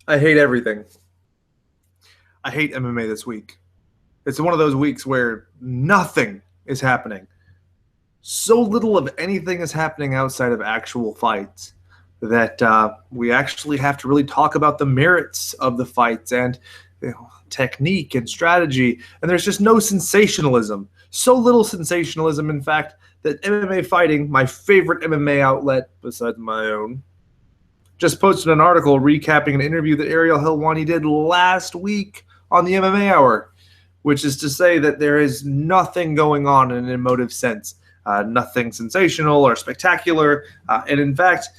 I hate everything. I hate MMA this week. It's one of those weeks where nothing is happening. So little of anything is happening outside of actual fights that we actually have to really talk about the merits of the fights and technique and strategy. And there's just no sensationalism. So little sensationalism, in fact, that MMA Fighting, my favorite MMA outlet besides my own, just posted an article recapping an interview that Ariel Helwani did last week on the MMA Hour, which is to say that there is nothing going on in an emotive sense, nothing sensational or spectacular. And in fact,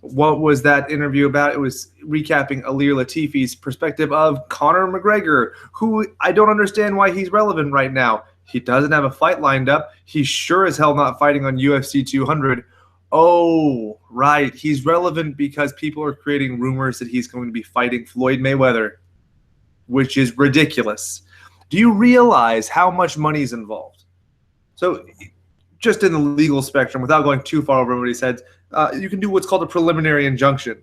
what was that interview about? It was recapping Alir Latifi's perspective of Conor McGregor, who I don't understand why he's relevant right now. He doesn't have a fight lined up. He's sure as hell not fighting on UFC 200. Oh, right. He's relevant because people are creating rumors that he's going to be fighting Floyd Mayweather, which is ridiculous. Do you realize how much money is involved? So just in the legal spectrum, without going too far over what he said, you can do what's called a preliminary injunction,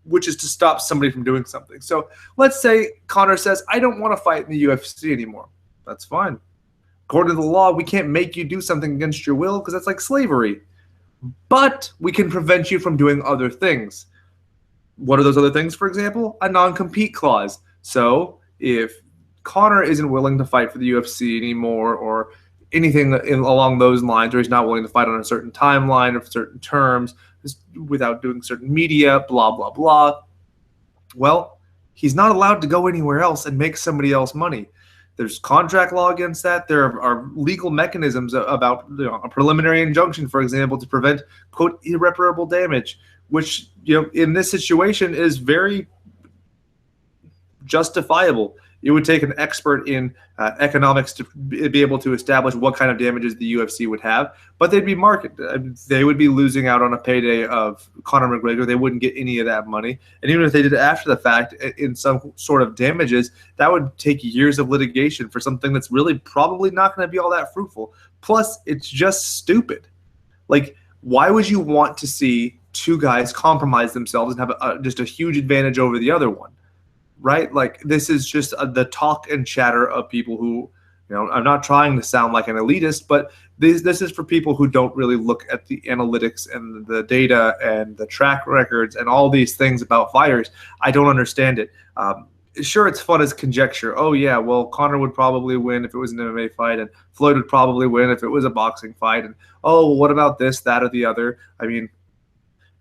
which is to stop somebody from doing something. So let's say Conor says, I don't want to fight in the UFC anymore. That's fine. According to the law, we can't make you do something against your will because that's like slavery. But we can prevent you from doing other things. What are those other things, for example? A non-compete clause. So if Conor isn't willing to fight for the UFC anymore or anything along those lines, or he's not willing to fight on a certain timeline or certain terms without doing certain media, blah, blah, blah, well, he's not allowed to go anywhere else and make somebody else money. There's contract law against that. There are legal mechanisms about a preliminary injunction, for example, to prevent, quote, irreparable damage, which in this situation is very justifiable. It would take an expert in economics to be able to establish what kind of damages the UFC would have, but they'd be they would be losing out on a payday of Conor McGregor. They wouldn't get any of that money. And even if they did it after the fact in some sort of damages, that would take years of litigation for something that's really probably not going to be all that fruitful. Plus, it's just stupid. Like, why would you want to see two guys compromise themselves and have just a huge advantage over the other one? Right? Like, this is just the talk and chatter of people who, I'm not trying to sound like an elitist, but this is for people who don't really look at the analytics and the data and the track records and all these things about fighters. I don't understand it. Sure, it's fun as conjecture. Oh, yeah, well, Conor would probably win if it was an MMA fight, and Floyd would probably win if it was a boxing fight. And, oh, well, what about this, that, or the other? I mean,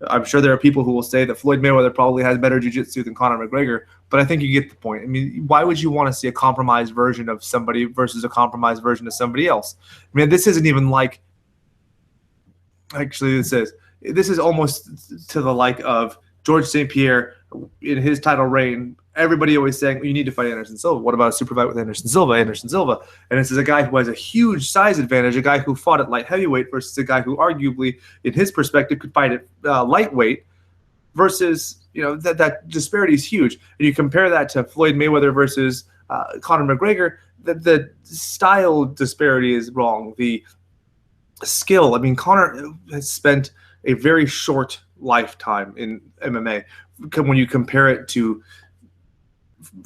I'm sure there are people who will say that Floyd Mayweather probably has better jiu-jitsu than Conor McGregor, but I think you get the point. I mean, why would you want to see a compromised version of somebody versus a compromised version of somebody else? I mean, this isn't even like – actually, this is almost to the like of George St. Pierre in his title reign. Everybody always saying, you need to fight Anderson Silva. What about a super fight with Anderson Silva? And this is a guy who has a huge size advantage, a guy who fought at light heavyweight versus a guy who arguably, in his perspective, could fight at lightweight versus, that disparity is huge. And you compare that to Floyd Mayweather versus Conor McGregor, the style disparity is wrong. The skill, I mean, Conor has spent a very short lifetime in MMA when you compare it to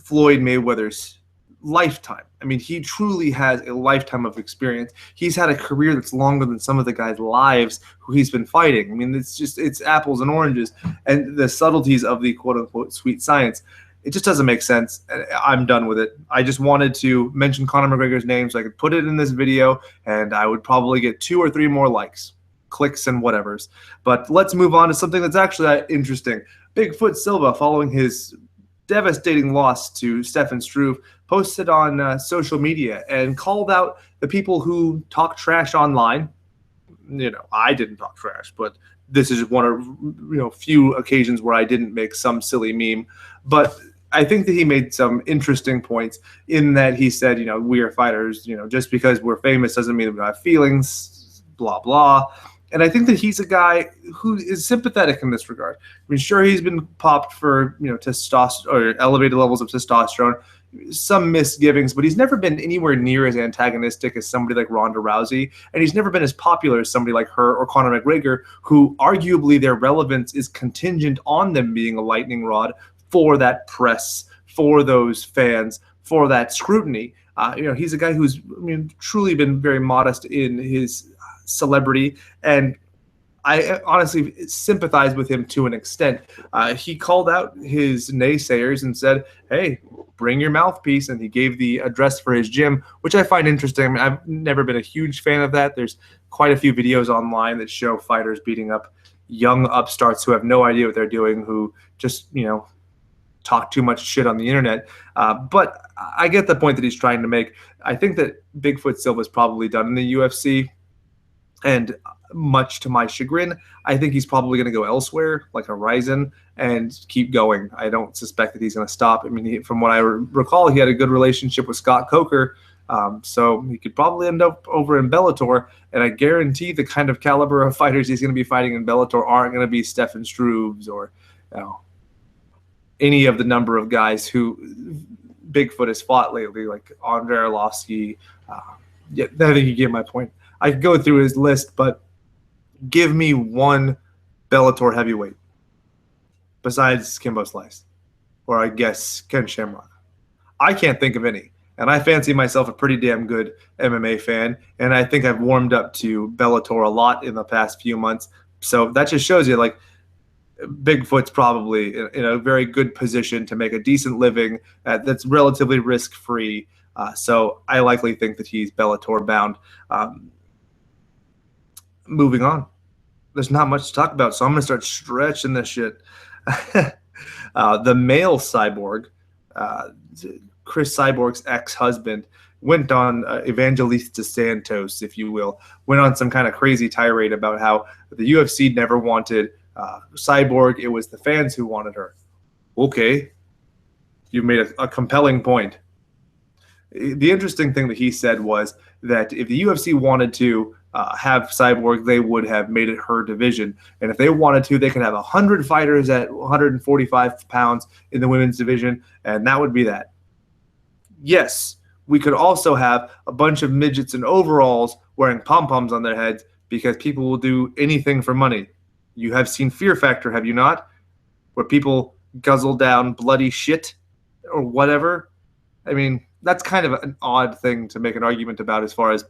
Floyd Mayweather's lifetime. I mean, he truly has a lifetime of experience. He's had a career that's longer than some of the guys' lives who he's been fighting. I mean, it's apples and oranges, and the subtleties of the quote-unquote sweet science. It just doesn't make sense. I'm done with it. I just wanted to mention Conor McGregor's name so I could put it in this video, and I would probably get 2 or 3 more likes, clicks, and whatevers. But let's move on to something that's actually interesting. Bigfoot Silva, following his devastating loss to Stefan Struve, posted on social media and called out the people who talk trash online. I didn't talk trash, but this is one of few occasions where I didn't make some silly meme. But I think that he made some interesting points in that he said, we are fighters. Just because we're famous doesn't mean we don't have feelings. Blah blah. And I think that he's a guy who is sympathetic in this regard. I mean, sure, he's been popped for testosterone or elevated levels of testosterone, some misgivings, but he's never been anywhere near as antagonistic as somebody like Ronda Rousey, and he's never been as popular as somebody like her or Conor McGregor, who arguably their relevance is contingent on them being a lightning rod for that press, for those fans, for that scrutiny. He's a guy who's truly been very modest in his celebrity, and I honestly sympathize with him to an extent. He called out his naysayers and said, "Hey, bring your mouthpiece," and he gave the address for his gym, which I find interesting. I mean, I've never been a huge fan of that. There's quite a few videos online that show fighters beating up young upstarts who have no idea what they're doing, who just talk too much shit on the internet. But I get the point that he's trying to make. I think that Bigfoot Silva's probably done in the UFC. And much to my chagrin, I think he's probably going to go elsewhere, like Horizon, and keep going. I don't suspect that he's going to stop. I mean, from what I recall, he had a good relationship with Scott Coker, so he could probably end up over in Bellator. And I guarantee the kind of caliber of fighters he's going to be fighting in Bellator aren't going to be Stefan Struves or any of the number of guys who Bigfoot has fought lately, like Andrei Arlovsky. Yeah, I think you get my point. I could go through his list, but give me one Bellator heavyweight besides Kimbo Slice, or I guess Ken Shamrock. I can't think of any, and I fancy myself a pretty damn good MMA fan, and I think I've warmed up to Bellator a lot in the past few months. So that just shows you, like, Bigfoot's probably in a very good position to make a decent living that's relatively risk-free. So I likely think that he's Bellator bound. Moving on. There's not much to talk about, so I'm going to start stretching this shit. The male Cyborg, Chris Cyborg's ex-husband, went on Evangelista Santos, if you will, went on some kind of crazy tirade about how the UFC never wanted Cyborg. It was the fans who wanted her. Okay. You made a compelling point. The interesting thing that he said was that if the UFC wanted to have Cyborg, they would have made it her division. And if they wanted to, they could have 100 fighters at 145 pounds in the women's division, and that would be that. Yes, we could also have a bunch of midgets in overalls wearing pom-poms on their heads because people will do anything for money. You have seen Fear Factor, have you not? Where people guzzle down bloody shit or whatever. I mean, that's kind of an odd thing to make an argument about, as far as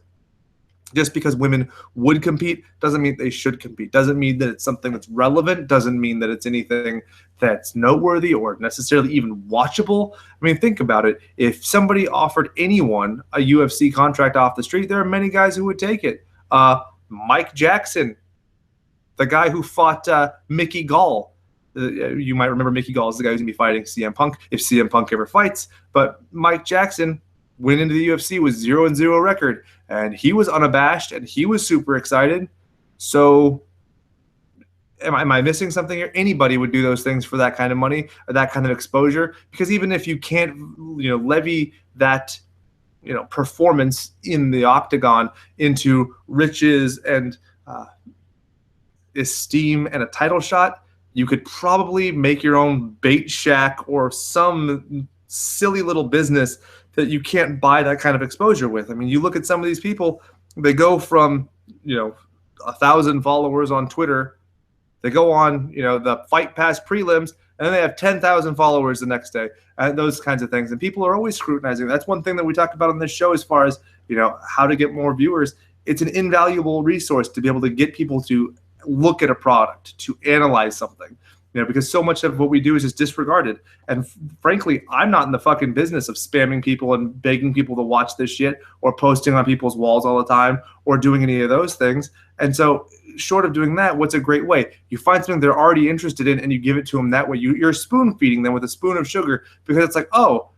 just because women would compete doesn't mean they should compete. Doesn't mean that it's something that's relevant. Doesn't mean that it's anything that's noteworthy or necessarily even watchable. I mean, think about it. If somebody offered anyone a UFC contract off the street, there are many guys who would take it. Mike Jackson, the guy who fought Mickey Gall. You might remember Mickey Gall is the guy who's going to be fighting CM Punk if CM Punk ever fights. But Mike Jackson went into the UFC with 0-0 record, and he was unabashed, and he was super excited. So am I missing something here? Anybody would do those things for that kind of money or that kind of exposure, because even if you can't levy that performance in the octagon into riches and esteem and a title shot, you could probably make your own bait shack or some silly little business that you can't buy that kind of exposure with. I mean, you look at some of these people, they go from 1,000 followers on Twitter, they go on the Fight Pass prelims, and then they have 10,000 followers the next day, and those kinds of things. And people are always scrutinizing. That's one thing that we talk about on this show, as far as how to get more viewers. It's an invaluable resource to be able to get people to look at a product, to analyze something, because so much of what we do is just disregarded. And frankly, I'm not in the fucking business of spamming people and begging people to watch this shit or posting on people's walls all the time or doing any of those things. And so short of doing that, what's a great way? You find something they're already interested in and you give it to them that way. You're spoon feeding them with a spoon of sugar, because it's like, oh,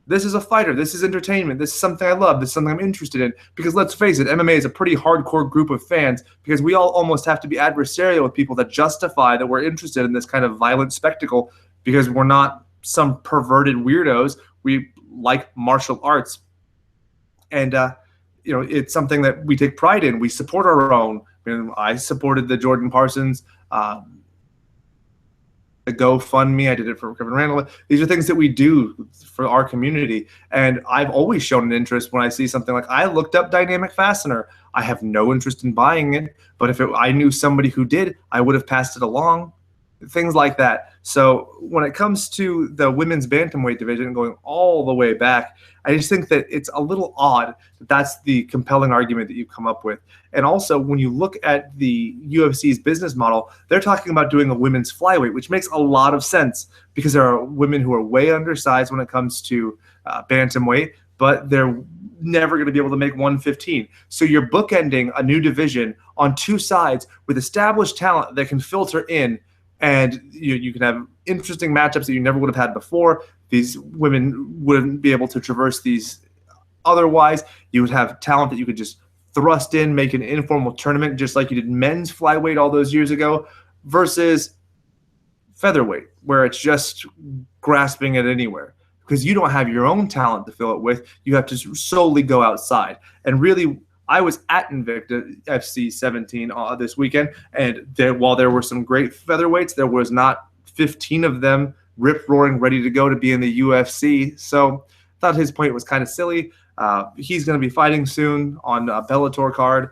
this is a fighter. This is entertainment. This is something I love. This is something I'm interested in. Because let's face it, MMA is a pretty hardcore group of fans, because we all almost have to be adversarial with people that justify that we're interested in this kind of violent spectacle, because we're not some perverted weirdos. We like martial arts. And, it's something that we take pride in. We support our own. I mean, I supported the Jordan Parsons the GoFundMe. I did it for Kevin Randall. These are things that we do for our community. And I've always shown an interest when I see something. Like, I looked up Dynamic Fastener. I have no interest in buying it, but if I knew somebody who did, I would have passed it along. things like that. So when it comes to the women's bantamweight division going all the way back, I just think that it's a little odd that that's the compelling argument that you come up with. And also, when you look at the UFC's business model, they're talking about doing a women's flyweight, which makes a lot of sense because there are women who are way undersized when it comes to bantamweight, but they're never going to be able to make 115. So you're bookending a new division on two sides with established talent that can filter in, and you can have interesting matchups that you never would have had before. These women wouldn't be able to traverse these otherwise. You would have talent that you could just thrust in, make an informal tournament, just like you did men's flyweight all those years ago, versus featherweight, where it's just grasping at anywhere. Because you don't have your own talent to fill it with. You have to solely go outside. And really, I was at Invicta FC 17 this weekend, and while there were some great featherweights, there was not 15 of them rip-roaring, ready to go to be in the UFC. So I thought his point was kind of silly. He's going to be fighting soon on a Bellator card.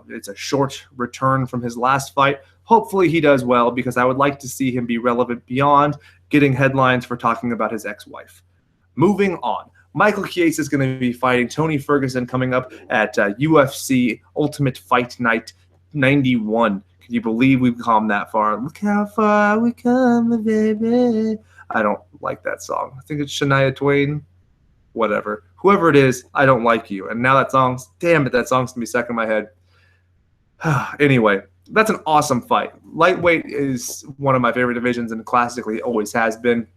It's a short return from his last fight. Hopefully he does well, because I would like to see him be relevant beyond getting headlines for talking about his ex-wife. Moving on. Michael Chiesa is going to be fighting Tony Ferguson coming up at UFC Ultimate Fight Night 91. Can you believe we've come that far? Look how far we come, baby. I don't like that song. I think it's Shania Twain. Whatever. Whoever it is, I don't like you. And now that song's going to be stuck in my head. Anyway, that's an awesome fight. Lightweight is one of my favorite divisions and classically always has been.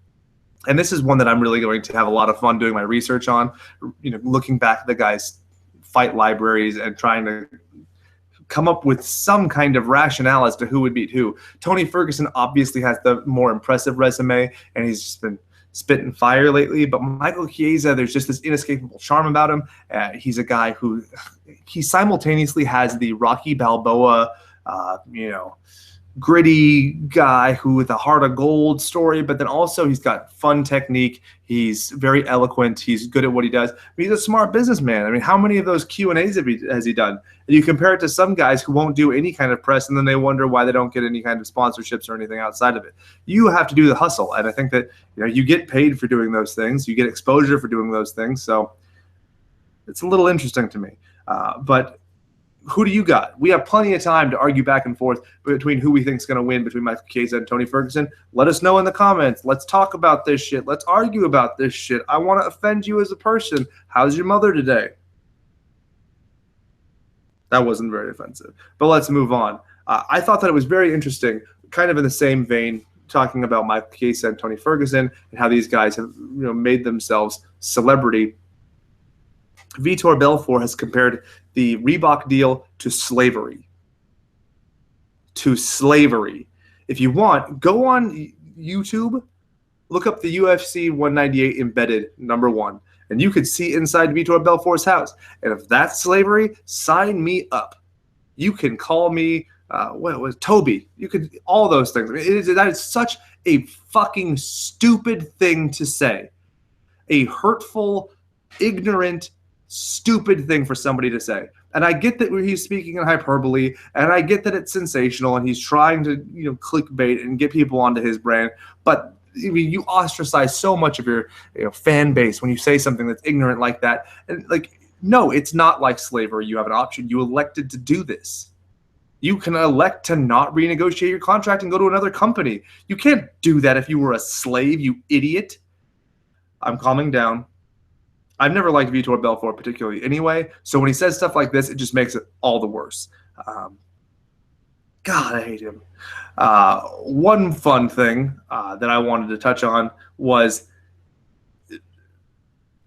And this is one that I'm really going to have a lot of fun doing my research on, looking back at the guys' fight libraries and trying to come up with some kind of rationale as to who would beat who. Tony Ferguson obviously has the more impressive resume, and he's just been spitting fire lately. But Michael Chiesa, there's just this inescapable charm about him. He's a guy who he simultaneously has the Rocky Balboa, gritty guy who with a heart of gold story, but then also he's got fun technique. He's very eloquent. He's good at what he does. He's a smart businessman. I mean, how many of those Q&As has he done? And you compare it to some guys who won't do any kind of press, and then they wonder why they don't get any kind of sponsorships or anything outside of it. You have to do the hustle, and I think that you get paid for doing those things. You get exposure for doing those things. So it's a little interesting to me. But who do you got? We have plenty of time to argue back and forth between who we think is going to win between Michael Chiesa and Tony Ferguson. Let us know in the comments. Let's talk about this shit. Let's argue about this shit. I want to offend you as a person. How's your mother today? That wasn't very offensive. But let's move on. I thought that it was very interesting, kind of in the same vein, talking about Michael Chiesa and Tony Ferguson and how these guys have made themselves celebrity. Vitor Belfort has compared the Reebok deal to slavery. If you want, go on YouTube, look up the UFC 198 embedded #1, and you could see inside Vitor Belfort's house. And if that's slavery, sign me up. You can call me, Toby? You could, all those things. That is such a fucking stupid thing to say. A hurtful, ignorant, stupid thing for somebody to say. And I get that he's speaking in hyperbole, and I get that it's sensational, and he's trying to clickbait and get people onto his brand. But you ostracize so much of your fan base when you say something that's ignorant like that. And no, it's not like slavery. You have an option. You elected to do this. You can elect to not renegotiate your contract and go to another company. You can't do that if you were a slave, you idiot. I'm calming down. I've never liked Vitor Belfort particularly anyway, so when he says stuff like this, it just makes it all the worse. God, I hate him. One fun thing that I wanted to touch on was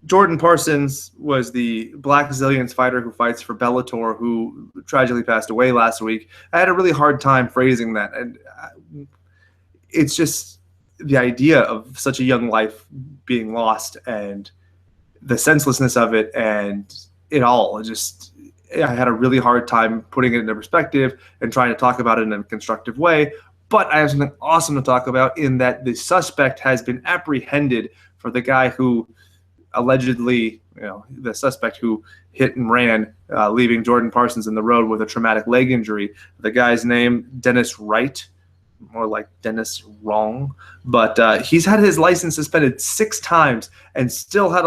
Jordan Parsons was the Black Zillions fighter who fights for Bellator, who tragically passed away last week. I had a really hard time phrasing that, and it's just the idea of such a young life being lost and the senselessness of it and it all. I had a really hard time putting it into perspective and trying to talk about it in a constructive way. But I have something awesome to talk about in that the suspect has been apprehended for the guy who allegedly, the suspect who hit and ran, leaving Jordan Parsons in the road with a traumatic leg injury. The guy's name, Dennis Wright. more like Dennis Wrong, but he's had his license suspended 6 times and still had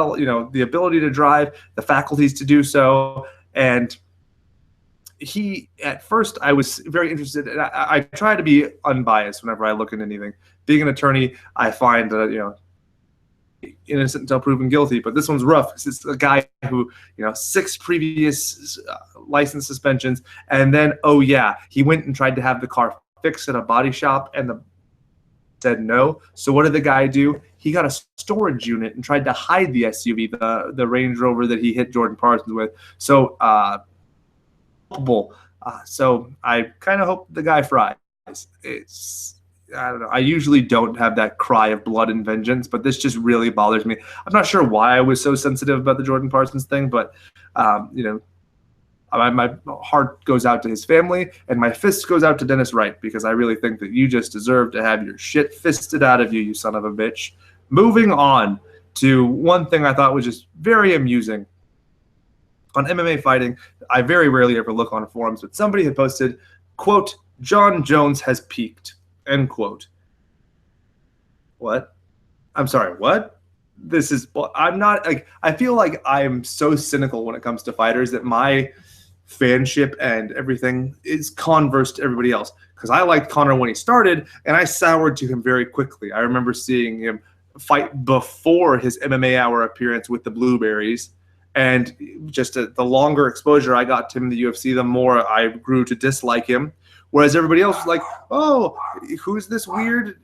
the ability to drive, the faculties to do so. And he, at first, I was very interested, and I try to be unbiased whenever I look into anything. Being an attorney, I find innocent until proven guilty, but this one's rough. It's a guy who 6 previous license suspensions, and then he went and tried to have the car fixed at a body shop, and the said no. So what did the guy do? He got a storage unit and tried to hide the SUV, the Range Rover that he hit Jordan Parsons with. So so I kind of hope the guy fries. I don't know. I usually don't have that cry of blood and vengeance, but this just really bothers me. I'm not sure why I was so sensitive about the Jordan Parsons thing, but my heart goes out to his family, and my fist goes out to Dennis Wright, because I really think that you just deserve to have your shit fisted out of you, you son of a bitch. Moving on to one thing I thought was just very amusing. On MMA fighting, I very rarely ever look on forums, but somebody had posted, quote, "John Jones has peaked," end quote. What? I'm sorry, what? I'm not, like, I feel like I'm so cynical when it comes to fighters that my fanship and everything is converse to everybody else, because I liked Conor when he started, and I soured to him very quickly. I remember seeing him fight before his MMA Hour appearance with the Blueberries, and just the longer exposure I got to him in the UFC, the more I grew to dislike him, whereas everybody else was like, oh, who's this weird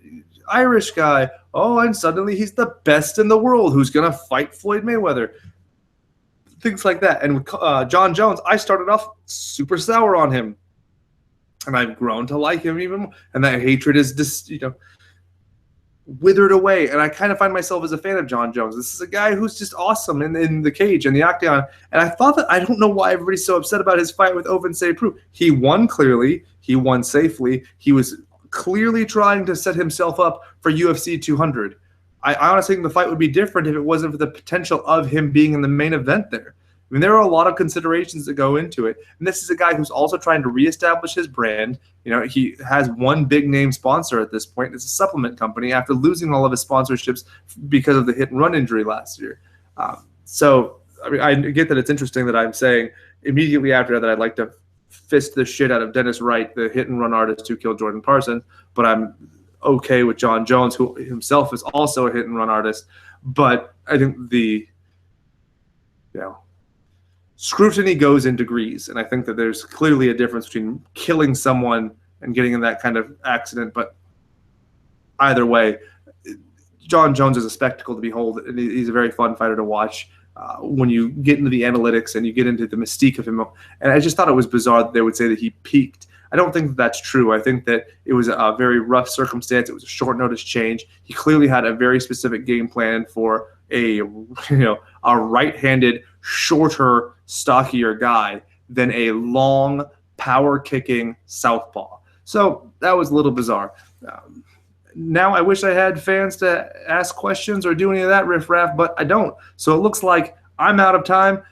Irish guy? Oh, and suddenly he's the best in the world who's going to fight Floyd Mayweather. Things like that. And with John Jones, I started off super sour on him, and I've grown to like him even more. And that hatred is just, withered away. And I kind of find myself as a fan of John Jones. This is a guy who's just awesome in the cage and the octagon. And I thought that, I don't know why everybody's so upset about his fight with Ovince Prue. He won clearly. He won safely. He was clearly trying to set himself up for UFC 200. I honestly think the fight would be different if it wasn't for the potential of him being in the main event there. I mean, there are a lot of considerations that go into it. And this is a guy who's also trying to reestablish his brand. He has one big name sponsor at this point. It's a supplement company after losing all of his sponsorships because of the hit and run injury last year. So, I mean, I get that it's interesting that I'm saying immediately after that I'd like to fist the shit out of Dennis Wright, the hit and run artist who killed Jordan Parsons, but I'm okay with John Jones, who himself is also a hit and run artist. But I think the scrutiny goes in degrees, and I think that there's clearly a difference between killing someone and getting in that kind of accident. But either way, John Jones is a spectacle to behold, and he's a very fun fighter to watch. When you get into the analytics and you get into the mystique of him, and I just thought it was bizarre that they would say that he peaked. I don't think that that's true. I think that it was a very rough circumstance. It was a short notice change. He clearly had a very specific game plan for a right-handed, shorter, stockier guy than a long, power-kicking southpaw. So that was a little bizarre. Now I wish I had fans to ask questions or do any of that riffraff, but I don't. So it looks like I'm out of time.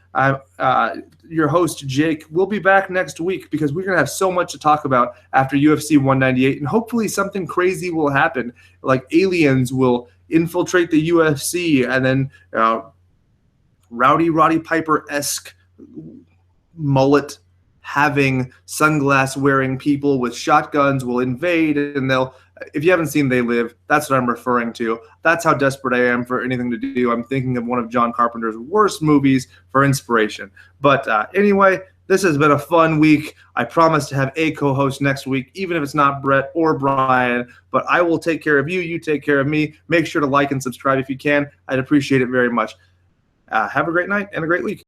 Your host, Jake, will be back next week because we're going to have so much to talk about after UFC 198, and hopefully something crazy will happen, like aliens will infiltrate the UFC, and then Roddy Piper-esque mullet having sunglass-wearing people with shotguns will invade, and if you haven't seen They Live, that's what I'm referring to. That's how desperate I am for anything to do. I'm thinking of one of John Carpenter's worst movies for inspiration. But anyway, this has been a fun week. I promise to have a co-host next week, even if it's not Brett or Brian. But I will take care of you. You take care of me. Make sure to like and subscribe if you can. I'd appreciate it very much. Have a great night and a great week.